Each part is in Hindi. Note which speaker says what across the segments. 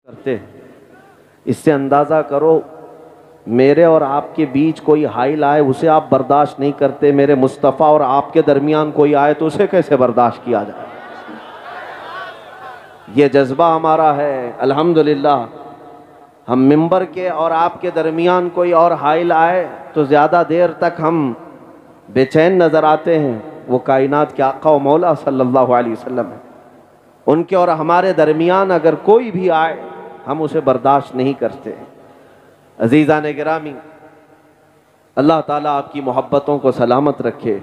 Speaker 1: करते हैं। इससे अंदाज़ा करो मेरे और आपके बीच कोई हाइल आए उसे आप बर्दाश्त नहीं करते, मेरे मुस्तफ़ा और आपके दरमियान कोई आए तो उसे कैसे बर्दाश्त किया जाए। ये जज्बा हमारा है। अल्हम्दुलिल्लाह हम मिंबर के और आपके दरमियान कोई और हाइल आए तो ज़्यादा देर तक हम बेचैन नज़र आते हैं। वो कायनात के आका व मौला सल्लल्लाहु अलैहि वसल्लम है, उनके और हमारे दरमियान अगर कोई भी आए हम उसे बर्दाश्त नहीं करते। अज़ीज़ान गिरामी, अल्लाह ताला आपकी मोहब्बतों को सलामत रखे।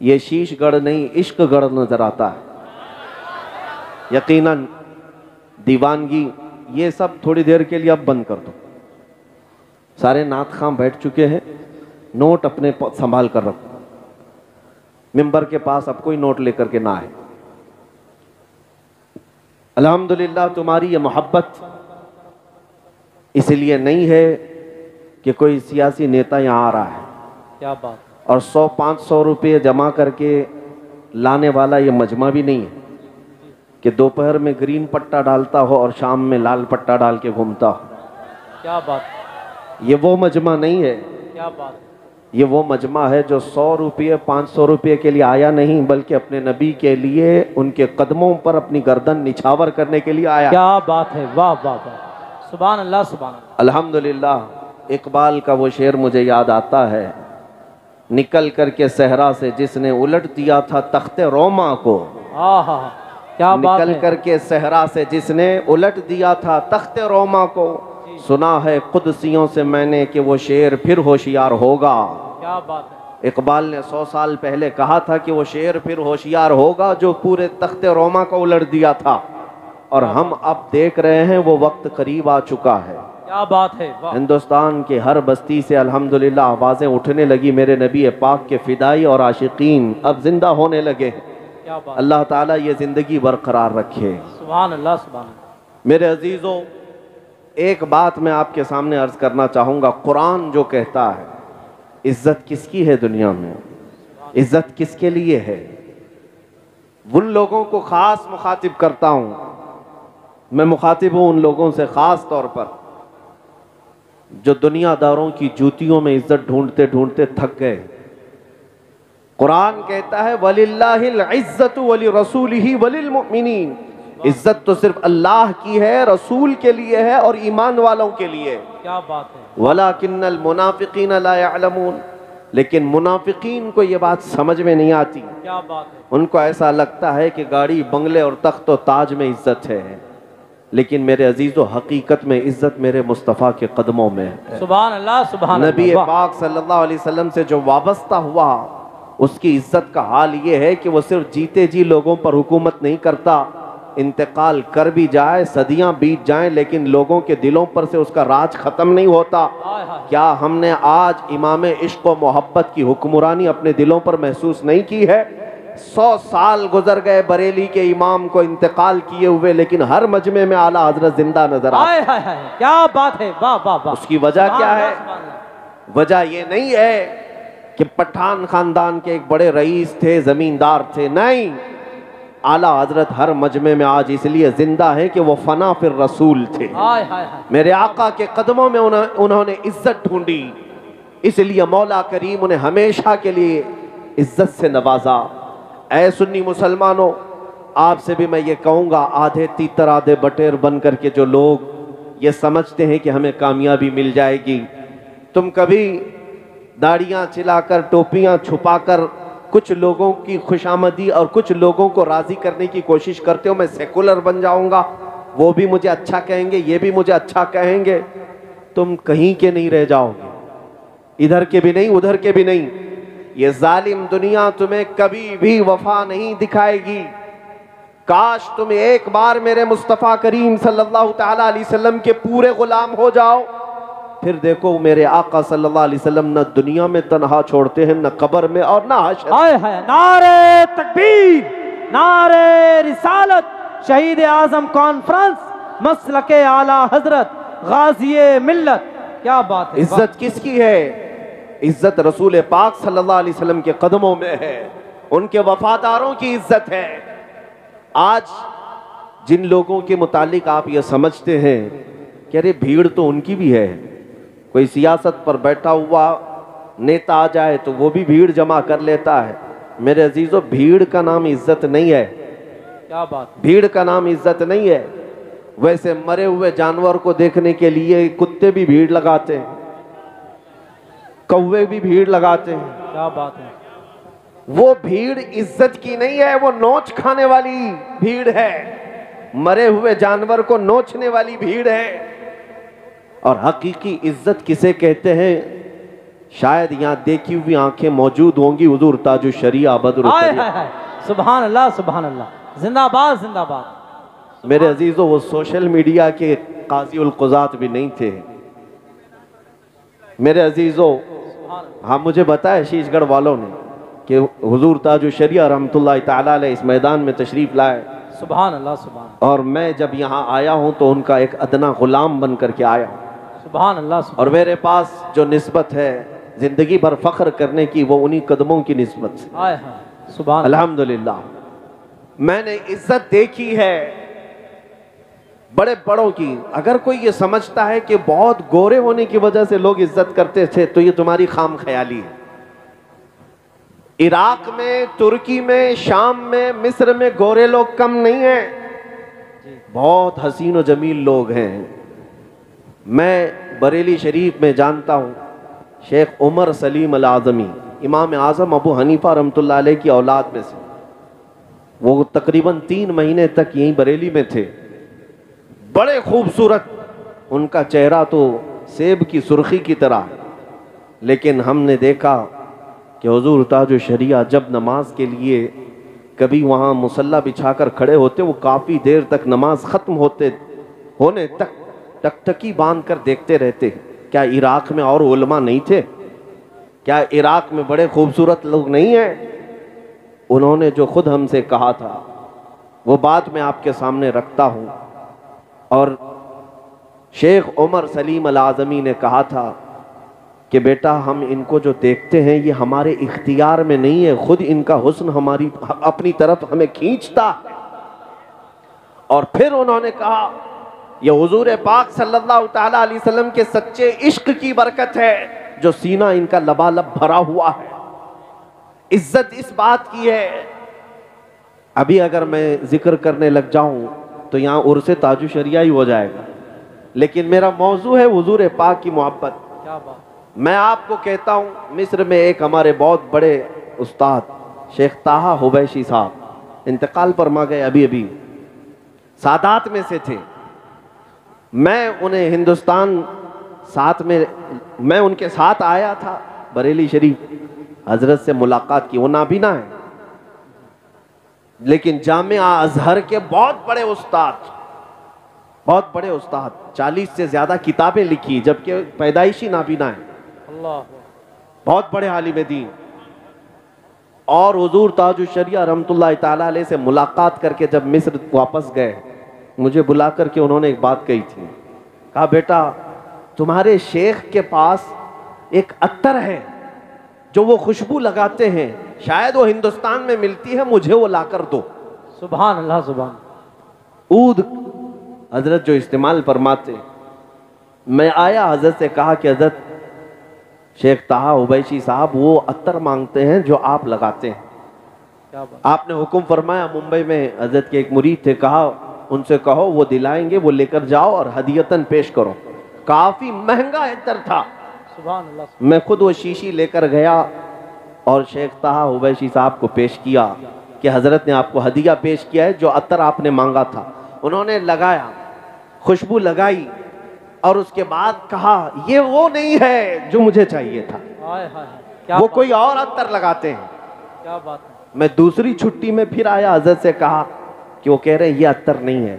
Speaker 1: ये शीशगढ़ नहीं इश्कगढ़ नज़र आता है। यकीनन दीवानगी ये सब थोड़ी देर के लिए अब बंद कर दो। सारे नात खां बैठ चुके हैं, नोट अपने संभाल कर रखो। मिंबर के पास अब कोई नोट लेकर के ना आए। अल्हम्दुलिल्लाह तुम्हारी ये मोहब्बत इसलिए नहीं है कि कोई सियासी नेता यहाँ आ रहा है,
Speaker 2: क्या बात,
Speaker 1: और 100-500 रुपये जमा करके लाने वाला ये मजमा भी नहीं है कि दोपहर में ग्रीन पट्टा डालता हो और शाम में लाल पट्टा डाल के घूमता हो।
Speaker 2: क्या बात,
Speaker 1: ये वो मजमा नहीं है।
Speaker 2: क्या बात,
Speaker 1: ये वो मजमा है जो 100 रुपये 500 रुपये के लिए आया नहीं, बल्कि अपने नबी के लिए उनके कदमों पर अपनी गर्दन निछावर करने के लिए आया।
Speaker 2: क्या बात है, वाह वाह वाह, सुभान अल्लाह सुभान अल्लाह।
Speaker 1: अल्हम्दुलिल्लाह इकबाल का वो शेर मुझे याद आता है, निकल करके सहरा से जिसने उलट दिया था तख्ते रोमा को।
Speaker 2: आहा, क्या बात है।
Speaker 1: निकल करके सहरा से जिसने उलट दिया था तख्ते रोमा को, सुना है कुदसियों से मैंने कि वो शेर फिर होशियार होगा।
Speaker 2: क्या बात है।
Speaker 1: इकबाल ने 100 साल पहले कहा था कि वो शेर फिर होशियार होगा जो पूरे तख्ते रोमा को उलट दिया था, और हम अब देख रहे हैं वो वक्त करीब आ चुका है।
Speaker 2: क्या बात है, वाह।
Speaker 1: हिंदुस्तान के हर बस्ती से अल्हम्दुलिल्लाह आवाज़ें उठने लगी, मेरे नबी पाक के फिदाई और आशिकीन अब जिंदा होने लगे।
Speaker 2: क्या बात,
Speaker 1: अल्लाह ताला ये ज़िंदगी बरकरार रखे।
Speaker 2: सुभान अल्लाह सुभान अल्लाह।
Speaker 1: मेरे अजीज़ों, एक बात मैं आपके सामने अर्ज़ करना चाहूँगा। कुरान जो कहता है इज़्ज़त किसकी है दुनिया में, इज़्ज़त किसके लिए है, उन लोगों को ख़ास मुखातिब करता हूँ। मैं मुखातिब हूँ उन लोगों से ख़ास तौर पर जो दुनियादारों की जूतियों में इज़्ज़त ढूंढते ढूंढते थक गए। कुरान कहता है वलिल्लाहिल इज़्ज़तु वलि रसूलिही वलिल मुमिनीन, इज़्ज़त तो सिर्फ अल्लाह की है, रसूल के लिए है और ईमान वालों के लिए।
Speaker 2: क्या बात है।
Speaker 1: वलाकिन्नल मुनाफिकीन ला यअलमून, लेकिन मुनाफिकीन को ये बात समझ में नहीं आती।
Speaker 2: क्या बात है।
Speaker 1: उनको ऐसा लगता है कि गाड़ी बंगले और तख्त और ताज में इज़्ज़त है, लेकिन मेरे अजीज़ों हकीकत में इज़्ज़त मेरे मुस्तफ़ा के कदमों में है।
Speaker 2: सुभान अल्लाह सुभान अल्लाह।
Speaker 1: नबी पाक सल्लल्लाहु अलैहि वसल्लम से जो वाबस्ता हुआ उसकी इज़्ज़त का हाल ये है कि वो सिर्फ जीते जी लोगों पर हुकूमत नहीं करता, इंतकाल कर भी जाए, सदियां बीत जाएं, लेकिन लोगों के दिलों पर से उसका राज ख़त्म नहीं होता। क्या हमने आज इमाम इश्क व मोहब्बत की हुक्मरानी अपने दिलों पर महसूस नहीं की है? 100 साल गुजर गए बरेली के इमाम को इंतकाल किए हुए, लेकिन हर मजमे में आला हजरत जिंदा नजर आए।
Speaker 2: क्या बात है, वाह वाह वाह।
Speaker 1: उसकी वजह क्या है? वजह ये नहीं है कि पठान खानदान के एक बड़े रईस थे, जमींदार थे, नहीं। आला हजरत हर मजमे में आज इसलिए जिंदा है कि वो फना फिर रसूल थे। मेरे आका के कदमों में उन्होंने इज्जत ढूंढी, इसलिए मौला करीम उन्हें हमेशा के लिए इज्जत से नवाजा। ऐ सुन्नी मुसलमानों, आपसे भी मैं ये कहूँगा, आधे तीतर आधे बटेर बन करके जो लोग ये समझते हैं कि हमें कामयाबी मिल जाएगी, तुम कभी दाढ़ियाँ चिलाकर टोपियाँ छुपाकर कुछ लोगों की खुशामदी और कुछ लोगों को राज़ी करने की कोशिश करते हो, मैं सेकुलर बन जाऊँगा, वो भी मुझे अच्छा कहेंगे, ये भी मुझे अच्छा कहेंगे, तुम कहीं के नहीं रह जाओगे, इधर के भी नहीं उधर के भी नहीं। ये जालिम दुनिया तुम्हें कभी भी वफा नहीं दिखाएगी। काश तुम एक बार मेरे मुस्तफ़ा करीम सल्लल्लाहु ताला अलैहि वसल्लम के पूरे गुलाम हो जाओ, फिर देखो मेरे आका सल्लल्लाहु अलैहि वसल्लम न दुनिया में तन्हा छोड़ते हैं, न कब्र में और न हश्र।
Speaker 2: नारे तकबीर, नारे रिसालत, शहीद आजम कॉन्फ्रेंस, मसलके आला हजरत, गाज़ी मिल्लत। क्या बात है।
Speaker 1: इज्जत किसकी है? इज्जत रसूल पाक सल्लल्लाहु अलैहि वसल्लम के कदमों में है, उनके वफादारों की इज्जत है। आज जिन लोगों के मुतालिक आप ये समझते हैं कि अरे भीड़ तो उनकी भी है, कोई सियासत पर बैठा हुआ नेता आ जाए तो वो भी भीड़ जमा कर लेता है, मेरे अजीजों भीड़ का नाम इज्जत नहीं है।
Speaker 2: क्या बात,
Speaker 1: भीड़ का नाम इज्जत नहीं है। वैसे मरे हुए जानवर को देखने के लिए कुत्ते भी भीड़ लगाते हैं, कौवे भी भीड़ लगाते हैं।
Speaker 2: क्या बात है।
Speaker 1: वो भीड़ इज्जत की नहीं है, वो नोच खाने वाली भीड़ है, मरे हुए जानवर को नोचने वाली भीड़ है। और हकीकी इज्जत किसे कहते हैं, शायद यहाँ देखी हुई आंखें मौजूद होंगी हुजूर ताजु शरिया बदर
Speaker 2: सुभान अल्लाह सुभान अल्लाह, जिंदाबाद जिंदाबाद।
Speaker 1: मेरे अजीजों वो सोशल मीडिया के काजी उल कुज़ात भी नहीं थे। मेरे अजीजों हाँ मुझे बताया शीशगढ़ वालों ने कि हुजूर ताजु शरिया रहमतुल्लाह तआला अलैह इस मैदान में तशरीफ लाए।
Speaker 2: सुभान अल्लाह सुभान।
Speaker 1: और मैं जब यहाँ आया हूँ तो उनका एक अदना गुलाम बन करके आया हूँ।
Speaker 2: सुभान अल्लाह सुभान।
Speaker 1: और मेरे पास जो निस्बत है जिंदगी भर फख्र करने की, वो उन्हीं कदमों की निस्बत से।
Speaker 2: सुभान
Speaker 1: अल्हम्दुलिल्लाह मैंने इज्जत देखी है बड़े बड़ों की। अगर कोई ये समझता है कि बहुत गोरे होने की वजह से लोग इज्जत करते थे तो ये तुम्हारी खाम ख्याली है। इराक में, तुर्की में, शाम में, मिस्र में गोरे लोग कम नहीं हैं, बहुत हसीन और जमील लोग हैं। मैं बरेली शरीफ में जानता हूँ शेख उमर सलीम अल आज़मी, इमाम आज़म अबू हनीफा रहमतुल्लाह अलैह की औलाद में से। वो तकरीबन 3 महीने तक यहीं बरेली में थे। बड़े खूबसूरत, उनका चेहरा तो सेब की सुर्खी की तरह। लेकिन हमने देखा कि हुजूर ताजु शरिया जब नमाज के लिए कभी वहाँ मुसल्ला बिछाकर खड़े होते, वो काफ़ी देर तक नमाज ख़त्म होने तक टकटकी बांध कर देखते रहते। क्या इराक में और उलमा नहीं थे? क्या इराक में बड़े खूबसूरत लोग नहीं हैं? उन्होंने जो खुद हमसे कहा था वो बात मैं आपके सामने रखता हूँ। और शेख उमर सलीम अल आज़मी ने कहा था कि बेटा हम इनको जो देखते हैं ये हमारे इख्तियार में नहीं है, खुद इनका हुस्न हमारी अपनी तरफ हमें खींचता है। और फिर उन्होंने कहा ये हुजूर पाक सल्लल्लाहु तआला अलैहि वसल्लम के सच्चे इश्क की बरकत है जो सीना इनका लबालब भरा हुआ है। इज्जत इस बात की है। अभी अगर मैं जिक्र करने लग जाऊं तो यहाँ उर्से ताजु शरिया ही हो जाएगा, लेकिन मेरा मौजू है हुजूर पाक की मोहब्बत।
Speaker 2: क्या बात।
Speaker 1: मैं आपको कहता हूँ मिस्र में एक हमारे बहुत बड़े उस्ताद शेख ताहा हुबैशी साहब इंतकाल फरमा गए, अभी अभी सादात में से थे। मैं उन्हें हिंदुस्तान साथ में, मैं उनके साथ आया था बरेली शरीफ, हजरत से मुलाकात की। वो नाबीना है लेकिन जामिया अजहर के बहुत बड़े उस्ताद, बहुत बड़े उस्ताद, 40 से ज्यादा किताबें लिखी जबकि पैदाइशी नाबीना है।
Speaker 2: अल्लाह।
Speaker 1: बहुत बड़े आलिम दीन। और हुजूर ताजु शरिया रहमतुल्लाह तआला अलैह से मुलाकात करके जब मिस्र वापस गए, मुझे बुला करके उन्होंने एक बात कही थी। कहा बेटा तुम्हारे शेख के पास एक अत्तर है जो वो खुशबू लगाते हैं, शायद वो हिंदुस्तान में मिलती है, मुझे वो लाकर दो।
Speaker 2: सुभान अल्लाह सुभान।
Speaker 1: ऊद हजरत जो इस्तेमाल फरमाते। मैं आया, हजरत से कहा कि हजरत शेख ताहा हुबैशी साहब वो अत्तर मांगते हैं जो आप लगाते हैं।
Speaker 2: क्या बात।
Speaker 1: आपने हुक्म फरमाया। मुंबई में हजरत के एक मुरीद थे, कहा उनसे कहो वो दिलाएंगे, वो लेकर जाओ और हदियतन पेश करो। काफी महंगा अत्तर था।
Speaker 2: सुभान अल्लाह।
Speaker 1: मैं खुद वो शीशी लेकर गया और शेख ताहा हुबैशी साहब को पेश किया कि हजरत ने आपको हदिया पेश किया है, जो अत्तर आपने मांगा था। उन्होंने लगाया, खुशबू लगाई और उसके बाद कहा ये वो नहीं है जो मुझे चाहिए था।
Speaker 2: हाय हाय, क्या
Speaker 1: वो
Speaker 2: बात।
Speaker 1: कोई और अत्तर लगाते हैं।
Speaker 2: क्या बात है।
Speaker 1: मैं दूसरी छुट्टी में फिर आया, हजरत से कहा कि वो कह रहे हैं ये अत्तर नहीं है,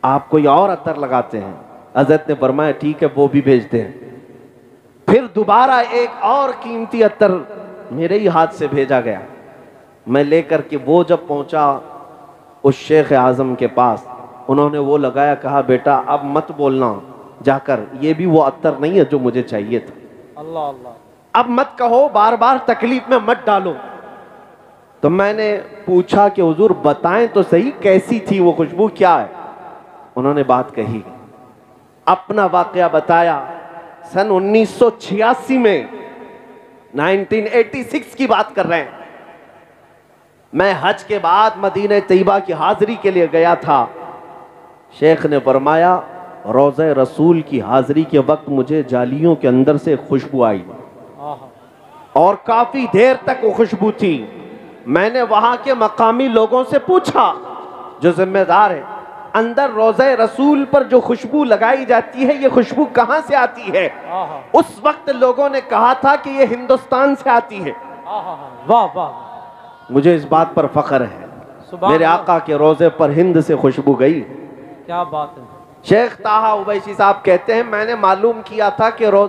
Speaker 1: आप कोई और अत्तर लगाते हैं। हजरत ने फरमाया ठीक है वो भी भेजते हैं। फिर दोबारा एक और कीमती अत्तर मेरे ही हाथ से भेजा गया। मैं लेकर के वो जब पहुंचा उस शेख आजम के पास, उन्होंने वो लगाया। कहा बेटा अब मत बोलना जाकर, ये भी वो अत्तर नहीं है जो मुझे चाहिए था।
Speaker 2: अल्लाह अल्लाह।
Speaker 1: अब मत कहो, बार बार तकलीफ में मत डालो। तो मैंने पूछा कि हुजूर बताएं तो सही कैसी थी वो खुशबू, क्या है? उन्होंने बात कही, अपना वाकया बताया। सन 1986 में, 1986 की बात कर रहे हैं, मैं हज के बाद मदीने तैयबा की हाजिरी के लिए गया था। शेख ने फरमाया रोज़े रसूल की हाजिरी के वक्त मुझे जालियों के अंदर से खुशबू आई और काफी देर तक वो खुशबू थी। मैंने वहां के मकामी लोगों से पूछा जो जिम्मेदार है, अंदर रोज़े रसूल पर जो खुशबू लगाई जाती है ये खुशबू कहां से आती है? उस वक्त लोगों ने कहा था कि ये हिंदुस्तान से आती है।
Speaker 2: वाह वाह,
Speaker 1: मुझे इस बात पर फख्र है, मेरे आका के रोजे पर हिंद से खुशबू गई।
Speaker 2: क्या बात है।
Speaker 1: शेख ताहा उवैसी साहब कहते हैं मैंने मालूम किया था कि रोज़े